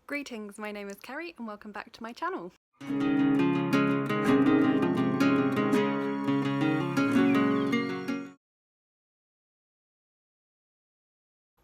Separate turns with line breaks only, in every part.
Greetings, my name is Kerry and welcome back to my channel.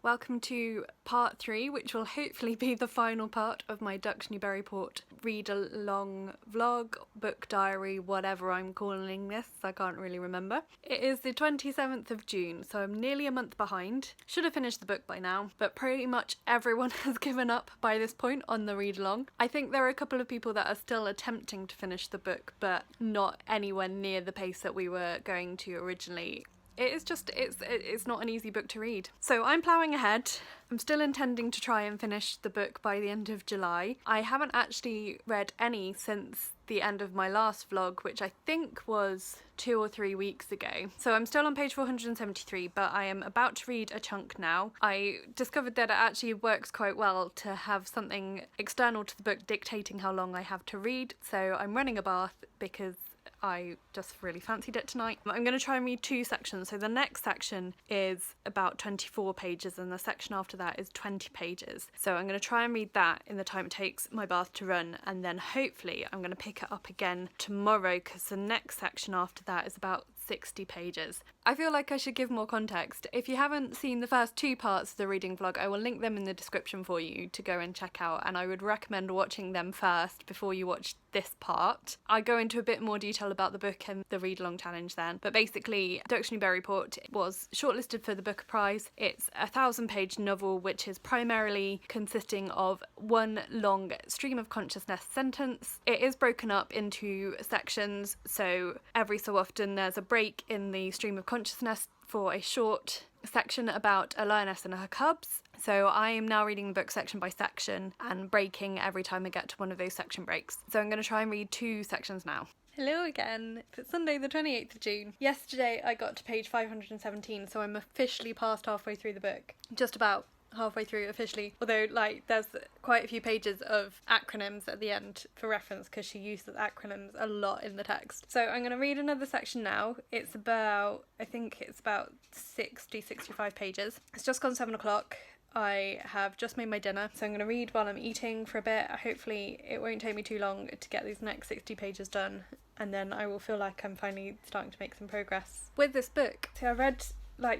Welcome to part 3, which will hopefully be the final part of my Newburyport read-along vlog, book diary, whatever I'm calling this, I can't really remember. It is the 27th of June, so I'm nearly a month behind. Should have finished the book by now, but pretty much everyone has given up by this point on the read-along. I think there are a couple of people that are still attempting to finish the book, but not anywhere near the pace that we were going to originally. It's not an easy book to read. So I'm ploughing ahead. I'm still intending to try and finish the book by the end of July. I haven't actually read any since the end of my last vlog, which I think was 2 or 3 weeks ago. So I'm still on page 473, but I am about to read a chunk now. I discovered that it actually works quite well to have something external to the book dictating how long I have to read. So I'm running a bath because I just really fancied it tonight. I'm going to try and read 2 sections. So the next section is about 24 pages and the section after that is 20 pages. So I'm going to try and read that in the time it takes my bath to run, and then hopefully I'm going to pick it up again tomorrow because the next section after that is about 60 pages. I feel like I should give more context. If you haven't seen the first 2 parts of the reading vlog, I will link them in the description for you to go and check out, and I would recommend watching them first before you watch this part. I go into a bit more detail about the book and the read-along challenge then, but basically Newburyport was shortlisted for the Booker Prize. It's a 1,000-page novel which is primarily consisting of one long stream of consciousness sentence. It is broken up into sections, so every so often there's a break in the stream of consciousness for a short section about a lioness and her cubs. So I am now reading the book section by section and breaking every time I get to one of those section breaks. So I'm going to try and read 2 sections now. Hello again. It's Sunday the 28th of June. Yesterday I got to page 517, so I'm officially past halfway through the book. Just about halfway through officially, although there's quite a few pages of acronyms at the end for reference because she uses acronyms a lot in the text. So I'm going to read another section now. I think it's about 65 pages. It's just gone 7 o'clock. I have just made my dinner, so I'm going to read while I'm eating for a bit. Hopefully it won't take me too long to get these next 60 pages done, and then I will feel like I'm finally starting to make some progress with this book. So I read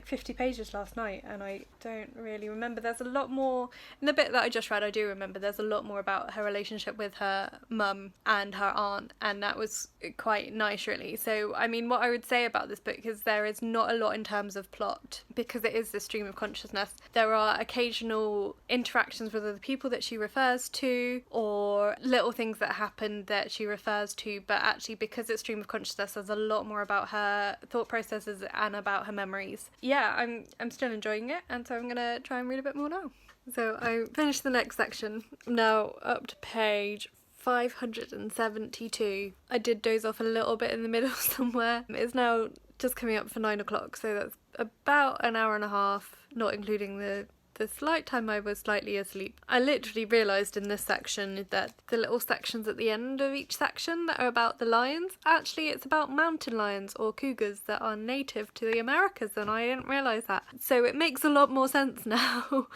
50 pages last night and I don't really remember. There's a lot more in the bit that I just read. I do remember there's a lot more about her relationship with her mum and her aunt, and that was quite nice really. So I mean, what I would say about this book is there is not a lot in terms of plot because it is the stream of consciousness. There are occasional interactions with other people that she refers to, or little things that happen that she refers to, but actually because it's stream of consciousness there's a lot more about her thought processes and about her memories. Yeah, I'm still enjoying it, and so I'm gonna try and read a bit more now. So I finished the next section. I'm now up to page 572. I did doze off a little bit in the middle somewhere. It's now just coming up for 9 o'clock, so that's about an hour and a half, not including the slight time I was slightly asleep. I literally realised in this section that the little sections at the end of each section that are about the lions, actually it's about mountain lions or cougars that are native to the Americas, and I didn't realise that. So it makes a lot more sense now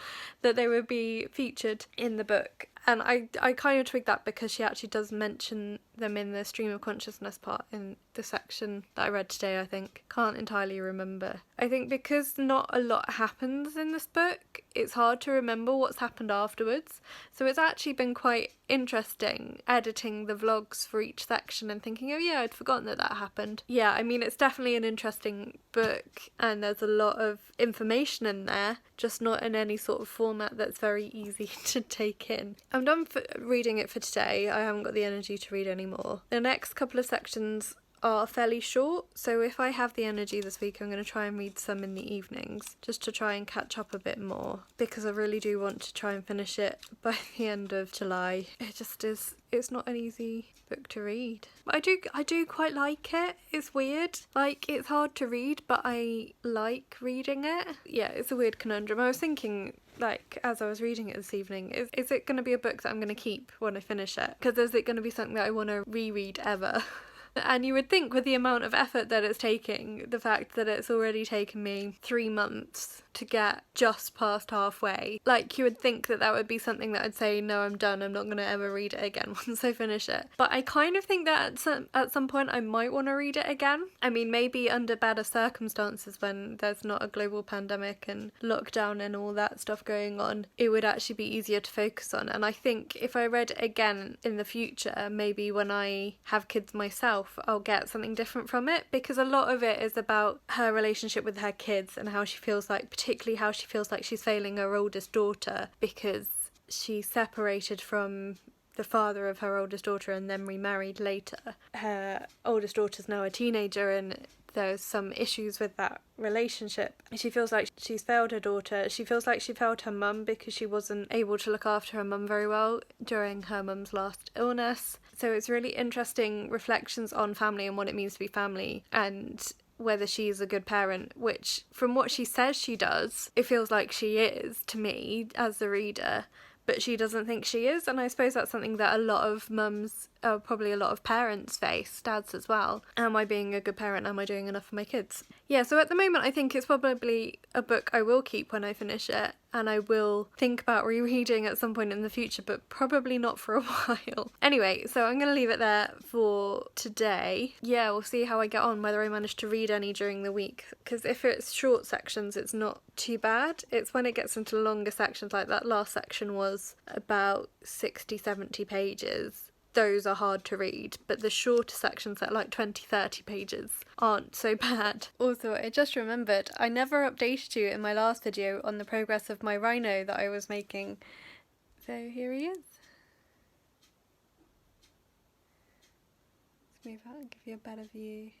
that they would be featured in the book. And I kind of twigged that because she actually does mention them in the stream of consciousness part in the section that I read today, I think. Can't entirely remember. I think because not a lot happens in this book, it's hard to remember what's happened afterwards. So it's actually been quite interesting editing the vlogs for each section and thinking, oh yeah, I'd forgotten that happened. Yeah, I mean, it's definitely an interesting book and there's a lot of information in there, just not in any sort of format that's very easy to take in. I'm done reading it for today. I haven't got the energy to read anymore. The next couple of sections are fairly short, so if I have the energy this week I'm going to try and read some in the evenings just to try and catch up a bit more, because I really do want to try and finish it by the end of July. It's not an easy book to read, but I do quite like it. It's weird, it's hard to read but I like reading it. Yeah, it's a weird conundrum. I was thinking, as I was reading it this evening, is it going to be a book that I'm going to keep when I finish it? Because is it going to be something that I want to reread ever? And you would think with the amount of effort that it's taking, the fact that it's already taken me 3 months to get just past halfway, like you would think that that would be something that I'd say, no, I'm done, I'm not going to ever read it again once I finish it. But I kind of think that at some point I might want to read it again. I mean, maybe under better circumstances when there's not a global pandemic and lockdown and all that stuff going on, it would actually be easier to focus on. And I think if I read it again in the future, maybe when I have kids myself, I'll get something different from it, because a lot of it is about her relationship with her kids and how she feels like, particularly how she feels like she's failing her oldest daughter because she separated from the father of her oldest daughter and then remarried later. Her oldest daughter's now a teenager and there's some issues with that relationship. She feels like she's failed her daughter. She feels like she failed her mum because she wasn't able to look after her mum very well during her mum's last illness. So it's really interesting reflections on family and what it means to be family, and whether she's a good parent, which from what she says she does, it feels like she is to me as the reader, but she doesn't think she is. And I suppose that's something that a lot of mums, probably a lot of parents face, dads as well. Am I being a good parent? Am I doing enough for my kids? Yeah, so at the moment I think it's probably a book I will keep when I finish it, and I will think about rereading at some point in the future, but probably not for a while. Anyway, so I'm going to leave it there for today. Yeah, we'll see how I get on, whether I manage to read any during the week, because if it's short sections it's not too bad. It's when it gets into longer sections, like that last section was about 60-70 pages. Those are hard to read, but the shorter sections at like 20-30 pages aren't so bad. Also, I just remembered I never updated you in my last video on the progress of my rhino that I was making. So here he is. Let's move out and give you a better view.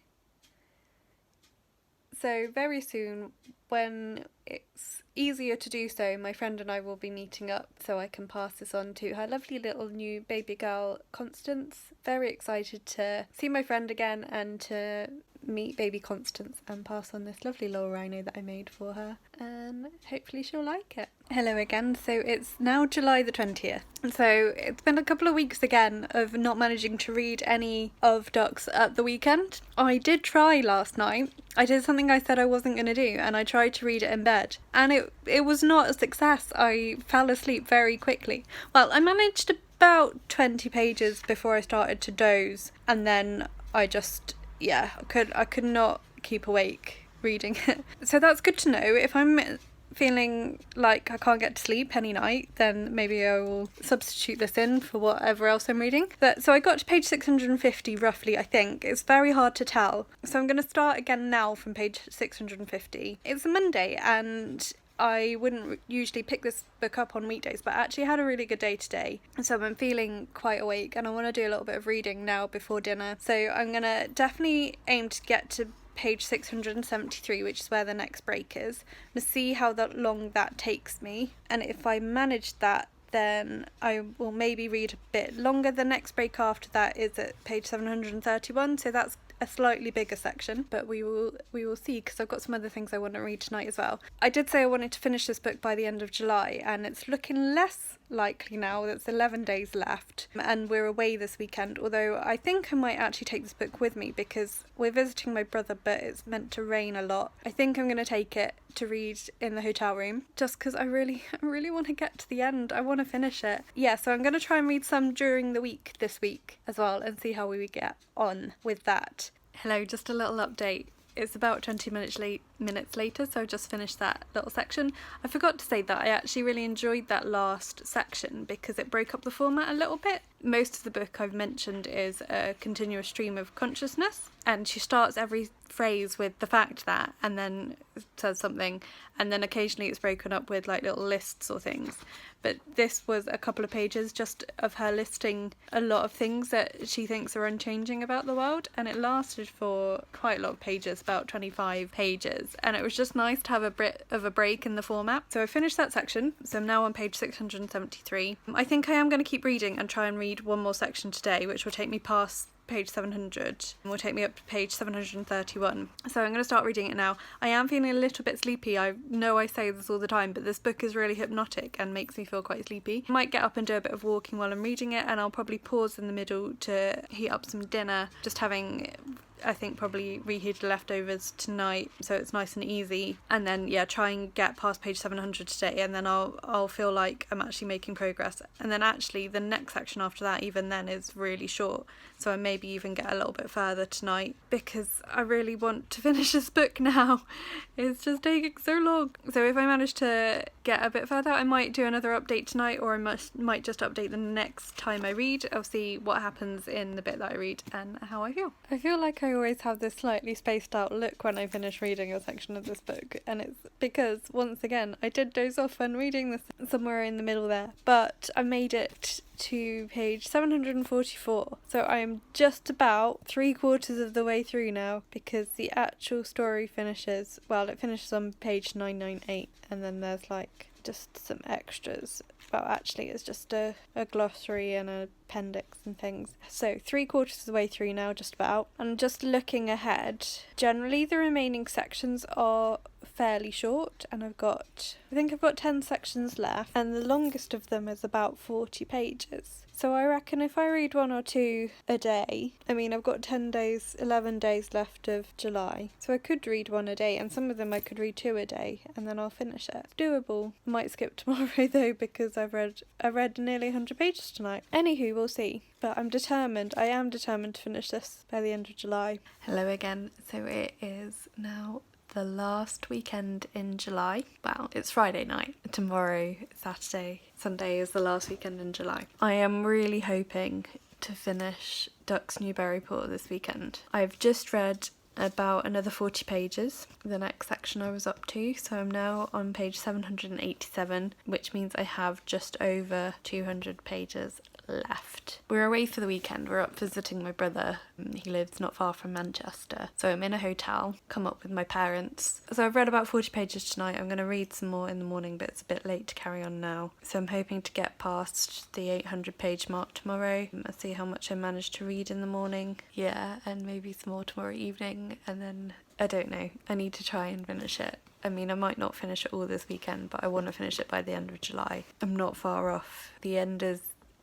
So very soon, when it's easier to do so, my friend and I will be meeting up so I can pass this on to her lovely little new baby girl, Constance. Very excited to see my friend again and to meet baby Constance and pass on this lovely little rhino that I made for her, and hopefully she'll like it. Hello again. So it's now July the 20th. So it's been a couple of weeks again of not managing to read any of Ducks at the weekend. I did try last night. I did something I said I wasn't going to do, and I tried to read it in bed, and it was not a success. I fell asleep very quickly. Well, I managed about 20 pages before I started to doze, and then I just, yeah, I could not keep awake reading it. So that's good to know. If I'm feeling like I can't get to sleep any night, then maybe I will substitute this in for whatever else I'm reading. But so I got to page 650 roughly, I think. It's very hard to tell. So I'm going to start again now from page 650. It's a Monday and I wouldn't usually pick this book up on weekdays, but I actually had a really good day today. So I'm feeling quite awake and I want to do a little bit of reading now before dinner. So I'm going to definitely aim to get to page 673, which is where the next break is, and see how long that takes me. And if I manage that, then I will maybe read a bit longer. The next break after that is at page 731, so that's a slightly bigger section, but we will see, because I've got some other things I want to read tonight as well. I did say I wanted to finish this book by the end of July, and it's looking less likely now. That's 11 days left, and we're away this weekend, although I think I might actually take this book with me because we're visiting my brother, but it's meant to rain a lot. I think I'm going to take it to read in the hotel room, just because I really want to get to the end. I want to finish it. Yeah, so I'm going to try and read some during the week this week as well and see how we get on with that. Hello, just a little update. It's about 20 minutes later, so I just finished that little section. I forgot to say that I actually really enjoyed that last section because it broke up the format a little bit. Most of the book I've mentioned is a continuous stream of consciousness, and she starts every phrase with the fact that, and then says something, and then occasionally it's broken up with like little lists or things. But this was a couple of pages just of her listing a lot of things that she thinks are unchanging about the world, and it lasted for quite a lot of pages, about 25 pages, and it was just nice to have a bit of a break in the format. So I finished that section, so I'm now on page 673. I think I am going to keep reading and try and read one more section today, which will take me past page 700 and will take me up to page 731. So I'm going to start reading it now. I am feeling a little bit sleepy. I know I say this all the time, but this book is really hypnotic and makes me feel quite sleepy. I might get up and do a bit of walking while I'm reading it, and I'll probably pause in the middle to heat up some dinner, just having, I think, probably reheated leftovers tonight, so it's nice and easy. And then try and get past page 700 today, and then I'll feel like I'm actually making progress. And then actually the next section after that, even then, is really short, so I maybe even get a little bit further tonight, because I really want to finish this book now. It's just taking so long. So if I manage to get a bit further, I might do another update tonight, or I might just update the next time I read. I'll see what happens in the bit that I read and how I feel. I feel like I always have this slightly spaced out look when I finish reading a section of this book, and it's because, once again, I did doze off when reading this somewhere in the middle there, but I made it to page 744, so I'm just about 3/4 of the way through now, because the actual story finishes on page 998, and then there's like just some extras. Well, actually it's just a glossary and an appendix and things. So 3/4 of the way through now, just about. And just looking ahead, generally the remaining sections are fairly short, and I think I've got 10 sections left, and the longest of them is about 40 pages. So I reckon if I read 1 or 2 a day, I mean, I've got 11 days left of July, so I could read 1 a day, and some of them I could read 2 a day, and then I'll finish it. It's doable. I might skip tomorrow though, because I read nearly 100 pages tonight. Anywho, we'll see. But I am determined to finish this by the end of July. Hello again. So it is now the last weekend in July. Well, it's Friday night. Tomorrow, Saturday, Sunday is the last weekend in July. I am really hoping to finish Ducks Newburyport this weekend. I've just read about another 40 pages, the next section I was up to, so I'm now on page 787, which means I have just over 200 pages left. We're away for the weekend. We're up visiting my brother. He lives not far from Manchester, so I'm in a hotel, come up with my parents. So I've read about 40 pages tonight. I'm going to read some more in the morning, but it's a bit late to carry on now, so I'm hoping to get past the 800 page mark tomorrow. I'll see how much I manage to read in the morning, and maybe some more tomorrow evening, and then I don't know, I need to try and finish it. I mean, I might not finish it all this weekend, but I want to finish it by the end of July. I'm not far off. The end is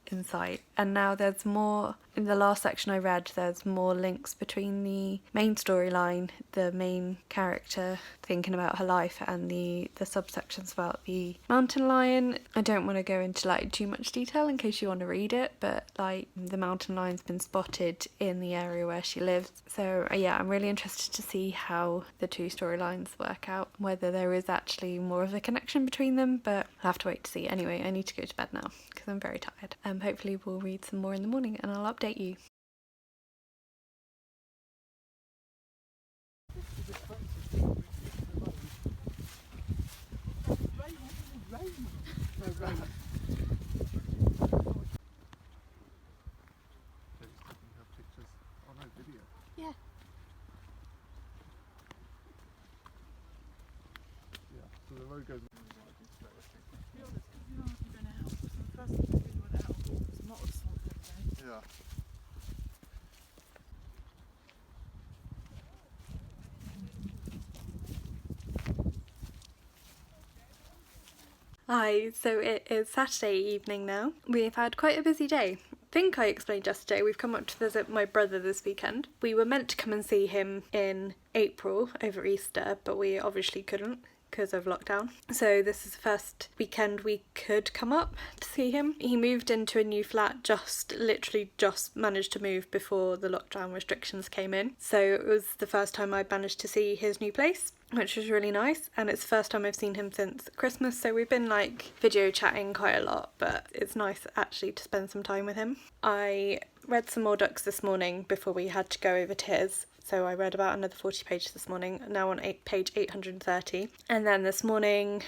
in sight. And now there's more. In the last section I read, there's more links between the main storyline, the main character thinking about her life, and the subsections about the mountain lion. I don't want to go into like too much detail in case you want to read it, but like the mountain lion's been spotted in the area where she lives. So I'm really interested to see how the two storylines work out, whether there is actually more of a connection between them, but I'll have to wait to see. Anyway, I need to go to bed now because I'm very tired. Hopefully we'll read some more in the morning and I'll update you. Yeah.
So the road goes. Yeah.
Hi, so it is Saturday evening now. We've had quite a busy day. I think I explained yesterday, we've come up to visit my brother this weekend. We were meant to come and see him in April over Easter, but we obviously couldn't because of lockdown. So this is the first weekend we could come up to see him. He moved into a new flat, literally just managed to move before the lockdown restrictions came in. So it was the first time I managed to see his new place, which was really nice, and it's the first time I've seen him since Christmas, so we've been like video chatting quite a lot, but it's nice actually to spend some time with him. I read some more Ducks this morning before we had to go over to his, so I read about another 40 pages this morning, now on page 830. And then this morning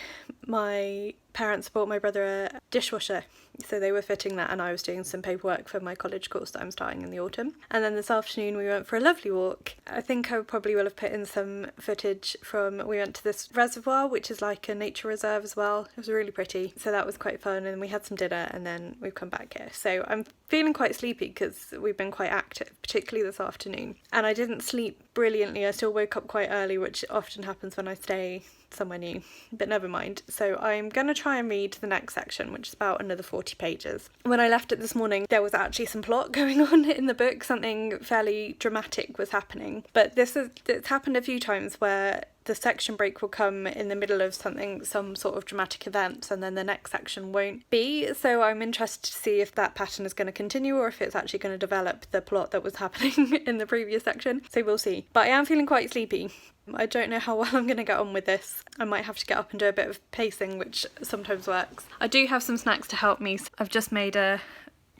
my parents bought my brother a dishwasher, so they were fitting that, and I was doing some paperwork for my college course that I'm starting in the autumn. And then this afternoon we went for a lovely walk. I think I probably will have put in some footage from, we went to this reservoir, which is like a nature reserve as well. It was really pretty, so that was quite fun, and we had some dinner and then we've come back here. So I'm feeling quite sleepy because we've been quite active, particularly this afternoon. And I didn't sleep brilliantly, I still woke up quite early, which often happens when I stay somewhere new, but never mind. So I'm going to try and read the next section, which is about another 40 pages. When I left it this morning, there was actually some plot going on in the book, something fairly dramatic was happening, but it's happened a few times where the section break will come in the middle of some sort of dramatic event, and then the next section won't be. So I'm interested to see if that pattern is going to continue or if it's actually going to develop the plot that was happening in the previous section. So we'll see. But I am feeling quite sleepy. I don't know how well I'm going to get on with this. I might have to get up and do a bit of pacing, which sometimes works. I do have some snacks to help me. I've just made a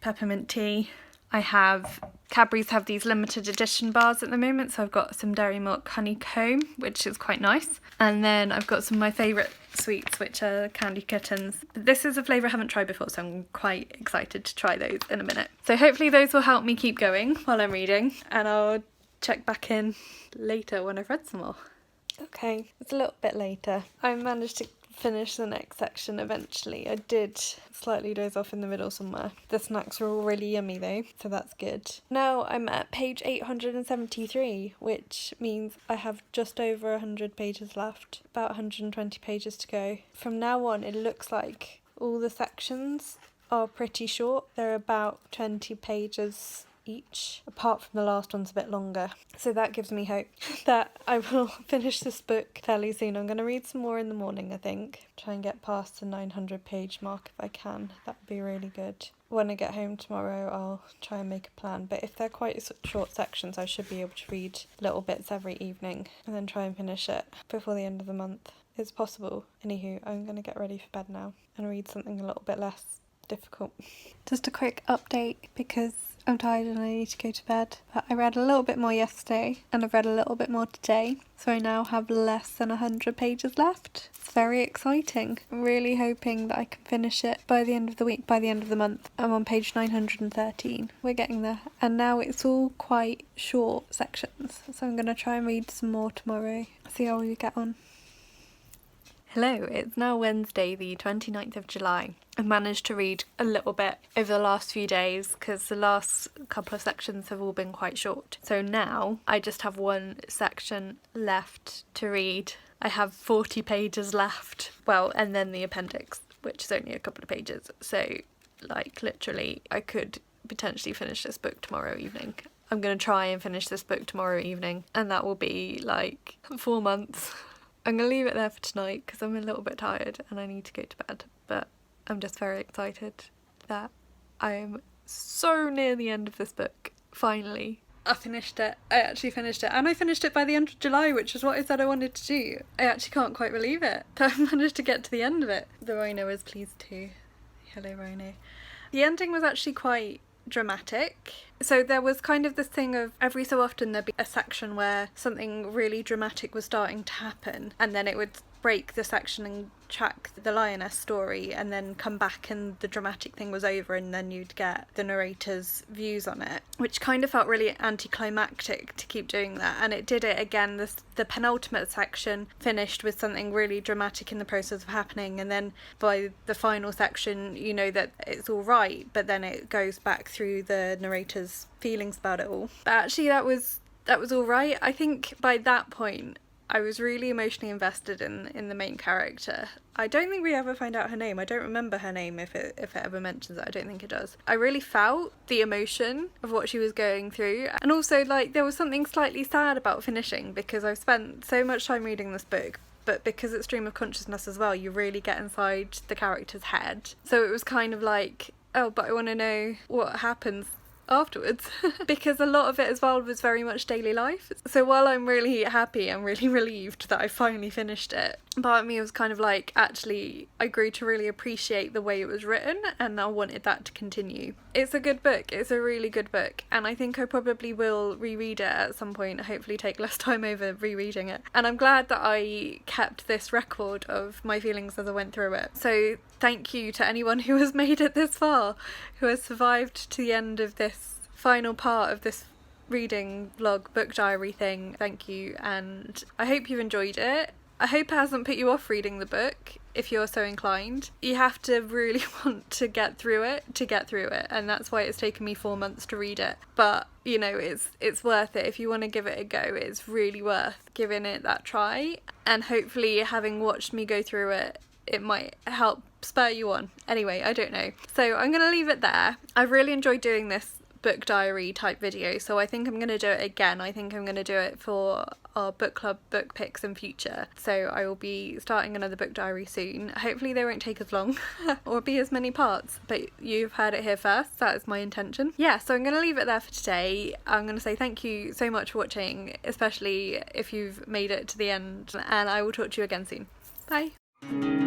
peppermint tea. I have, Cadbury's have these limited edition bars at the moment, so I've got some dairy milk honeycomb, which is quite nice. And then I've got some of my favourite sweets, which are candy kittens. This is a flavour I haven't tried before, so I'm quite excited to try those in a minute. So hopefully those will help me keep going while I'm reading, and I'll check back in later when I've read some more. Okay, it's a little bit later. I managed to finish the next section eventually. I did slightly doze off in the middle somewhere. The snacks were all really yummy though, so that's good. Now I'm at page 873, which means I have just over 100 pages left, about 120 pages to go. From now on, it looks like all the sections are pretty short. They're about 20 pages each, apart from the last one's a bit longer. So that gives me hope that I will finish this book fairly soon. I'm going to read some more in the morning, I think. Try and get past the 900 page mark if I can. That would be really good. When I get home tomorrow, I'll try and make a plan. But if they're quite short sections, I should be able to read little bits every evening and then try and finish it before the end of the month. It's possible. Anywho, I'm going to get ready for bed now and read something a little bit less difficult. Just a quick update because I'm tired and I need to go to bed. But I read a little bit more yesterday and I've read a little bit more today. So I now have less than 100 pages left. It's very exciting. I'm really hoping that I can finish it by the end of the week, by the end of the month. I'm on page 913. We're getting there. And now it's all quite short sections. So I'm going to try and read some more tomorrow. See how we get on. Hello, it's now Wednesday the 29th of July. I've managed to read a little bit over the last few days because the last couple of sections have all been quite short. So now I just have one section left to read. I have 40 pages left. Well, and then the appendix, which is only a couple of pages. So, like, literally, I could potentially finish this book tomorrow evening. I'm going to try and finish this book tomorrow evening, and that will be, like, 4 months. I'm going to leave it there for tonight because I'm a little bit tired and I need to go to bed, but I'm just very excited that I'm so near the end of this book. Finally, I finished it. I actually finished it, and I finished it by the end of July, which is what I said I wanted to do. I actually can't quite believe it, that I managed to get to the end of it. The Rhino was pleased too. Hello, Rhino. The ending was actually quite dramatic. So there was kind of this thing of every so often there'd be a section where something really dramatic was starting to happen, and then it would break the section and track the lioness story and then come back and the dramatic thing was over, and then you'd get the narrator's views on it, which kind of felt really anticlimactic to keep doing that. And it did it again. The penultimate section finished with something really dramatic in the process of happening, and then by the final section you know that it's all right, but then it goes back through the narrator's feelings about it all. But actually that was all right. I think by that point I was really emotionally invested in the main character. I don't think we ever find out her name. I don't remember her name if it ever mentions it. I don't think it does. I really felt the emotion of what she was going through. And also, like, there was something slightly sad about finishing because I've spent so much time reading this book, but because it's stream of consciousness as well, you really get inside the character's head. So it was kind of like, oh, but I want to know what happens afterwards because a lot of it as well was very much daily life. So while I'm really happy, I'm really relieved that I finally finished it, part of me was kind of like, actually I grew to really appreciate the way it was written and I wanted that to continue. It's a good book. It's a really good book, and I think I probably will reread it at some point, hopefully take less time over rereading it. And I'm glad that I kept this record of my feelings as I went through it. So thank you to anyone who has made it this far, who has survived to the end of this final part of this reading vlog book diary thing. Thank you, and I hope you've enjoyed it. I hope it hasn't put you off reading the book if you're so inclined. You have to really want to get through it, and that's why it's taken me 4 months to read it. But you know, it's worth it. If you want to give it a go, it's really worth giving it that try, and hopefully having watched me go through it, it might help spur you on. Anyway, I don't know. So I'm going to leave it there. I've really enjoyed doing this book diary type video, so I think I'm going to do it again. I think I'm going to do it for our book club book picks in future, so I will be starting another book diary soon. Hopefully they won't take as long or be as many parts, but you've heard it here first. That is my intention. Yeah, so I'm going to leave it there for today. I'm going to say thank you so much for watching, especially if you've made it to the end, and I will talk to you again soon. Bye.